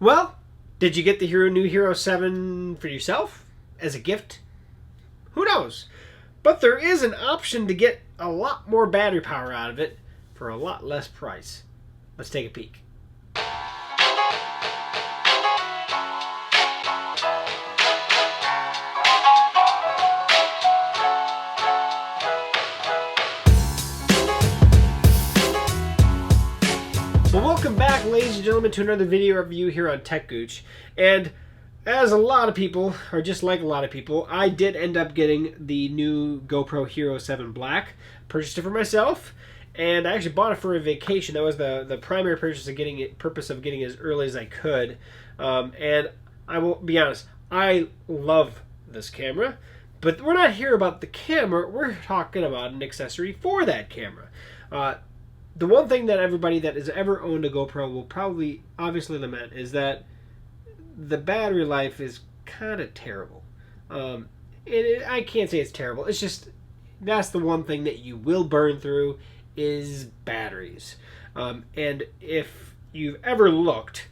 Well, did you get the new Hero 7 for yourself as a gift? Who knows? But there is an option to get a lot more battery power out of it for a lot less price. Let's take a peek. Well, welcome back, ladies and gentlemen, to another video review here on techgooch. And as a lot of people, or just like a lot of people, I did end up getting the new GoPro Hero 7 Black. Purchased it for myself, and I actually bought it for a vacation. That was the primary purpose of getting it as early as I could. And I will be honest, I love this camera, but we're not here about the camera. We're talking about an accessory for that camera. The one thing that everybody that has ever owned a GoPro will probably obviously lament is that the battery life is kind of terrible. I can't say it's terrible. It's just that's the one thing that you will burn through is batteries. And if you've ever looked,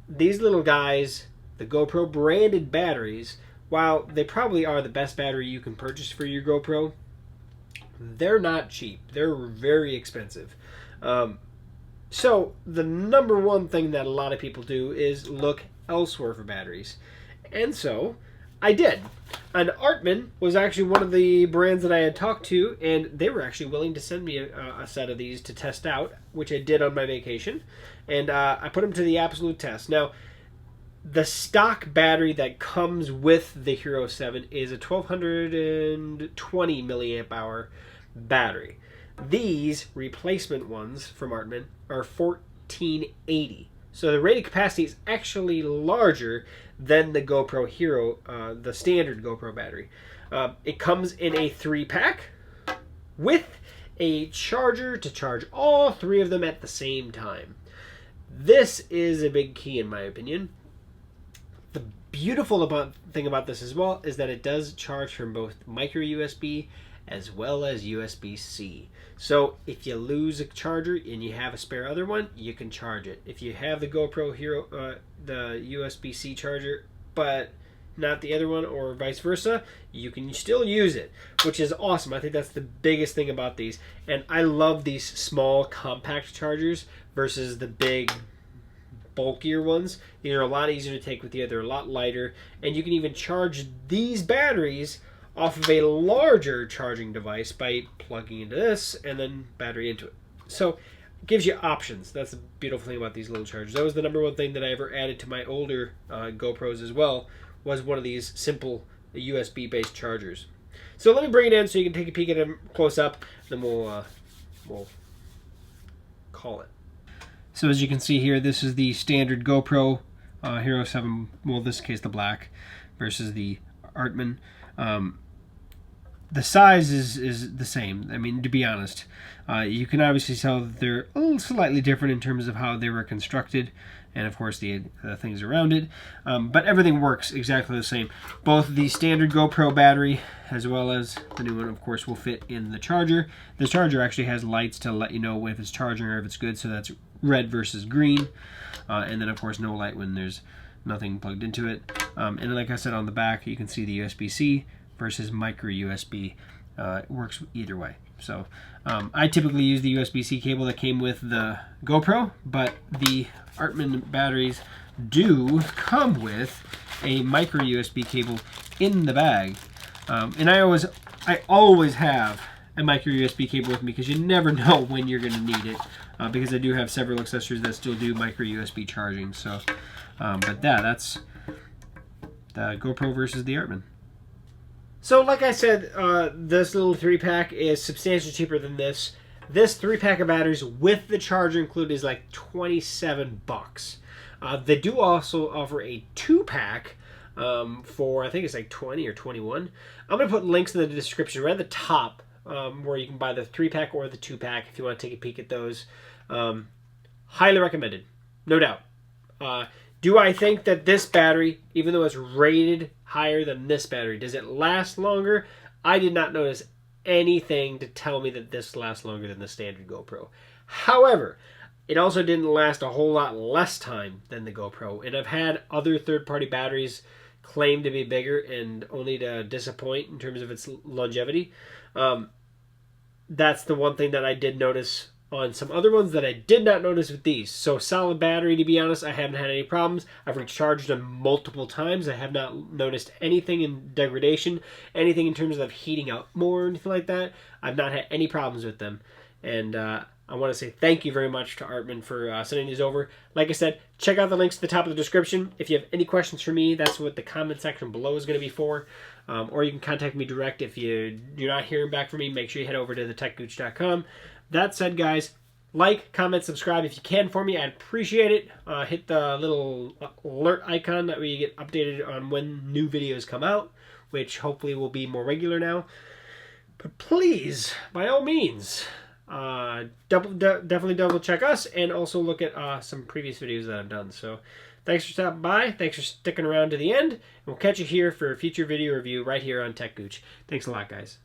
these little guys, the GoPro branded batteries, while they probably are the best battery you can purchase for your GoPro, they're not cheap. They're very expensive. So the number one thing that a lot of people do is look elsewhere for batteries. And so I did. And Artman was actually one of the brands that I had talked to, and they were actually willing to send me a set of these to test out, which I did on my vacation. And I put them to the absolute test. Now, the stock battery that comes with the Hero 7 is a 1220 milliamp hour battery. These replacement ones from Artman are 1480. So the rated capacity is actually larger than the GoPro Hero, the standard GoPro battery. It comes in a 3-pack with a charger to charge all 3 of them at the same time. This is a big key in my opinion. The beautiful thing about this as well is that it does charge from both micro USB as well as USB-C. So if you lose a charger and you have a spare other one, you can charge it. If you have the GoPro Hero, the USB-C charger, but not the other one, or vice versa, you can still use it, which is awesome. I think that's the biggest thing about these. And I love these small, compact chargers versus the big, bulkier ones. These are a lot easier to take with you. They're a lot lighter, and you can even charge these batteries off of a larger charging device by plugging into this and then battery into it. So it gives you options. That's the beautiful thing about these little chargers. That was the number one thing that I ever added to my older GoPros as well, was one of these simple USB based chargers. So let me bring it in so you can take a peek at them close up, then we'll call it. So as you can see here, this is the standard GoPro Hero 7, well in this case the black, versus the Artman. The size is the same. I mean, to be honest, you can obviously tell that they're a little slightly different in terms of how they were constructed, and of course the things around it. But everything works exactly the same. Both the standard GoPro battery as well as the new one, of course, will fit in the charger. The charger actually has lights to let you know if it's charging or if it's good, so that's red versus green. And then, of course, no light when there's nothing plugged into it. And like I said, on the back, you can see the USB-C versus micro USB. It works either way. So I typically use the USB-C cable that came with the GoPro, but the Artman batteries do come with a micro USB cable in the bag. And I always have a micro USB cable with me because you never know when you're going to need it. Because I do have several accessories that still do micro USB charging. So, but that's the GoPro versus the Artman. So like I said, this little 3-pack is substantially cheaper than this. This 3-pack of batteries with the charger included is like 27 bucks. They do also offer a 2-pack for, I think it's like 20 or 21. I'm going to put links in the description right at the top where you can buy the 3-pack or the 2-pack if you want to take a peek at those. Highly recommended, no doubt. Do I think that this battery, even though it's rated higher than this battery, does it last longer? I did not notice anything to tell me that this lasts longer than the standard GoPro. However, It also didn't last a whole lot less time than the GoPro. And I've had other third-party batteries claim to be bigger and only to disappoint in terms of its longevity. That's the one thing that I did notice on some other ones that I did not notice with these. So solid battery, to be honest, I haven't had any problems. I've recharged them multiple times. I have not noticed anything in degradation, anything in terms of heating up more or anything like that. I've not had any problems with them. And I want to say thank you very much to Artman for sending these over. Like I said, check out the links at the top of the description. If you have any questions for me, that's what the comment section below is going to be for. Or you can contact me direct if you're not hearing back from me. Make sure you head over to the techgooch.com. That said, guys, like, comment, subscribe if you can for me. I'd appreciate it. Hit the little alert icon that way you get updated on when new videos come out, which hopefully will be more regular now. But please, by all means, definitely double check us and also look at some previous videos that I've done. So thanks for stopping by. Thanks for sticking around to the end. And we'll catch you here for a future video review right here on techgooch. Thanks a lot, guys.